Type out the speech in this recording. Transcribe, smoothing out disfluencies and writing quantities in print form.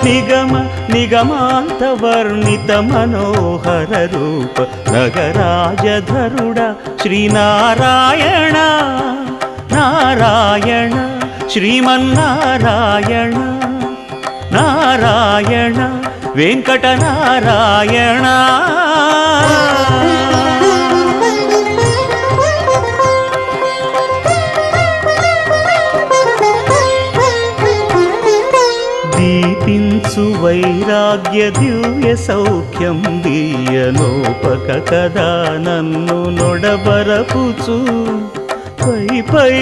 నిగమ నిగమాంత వర్ణిత మనోహర రూప నగరాజధరుడ శ్రీనారాయణ నారాయణ శ్రీమన్నారాయణ నారాయణ వెంకటనారాయణ. దీపించు వైరాగ్య దివ్య సౌఖ్యం దీయలోపక కదా నన్ను నొడబరపుచు పై పై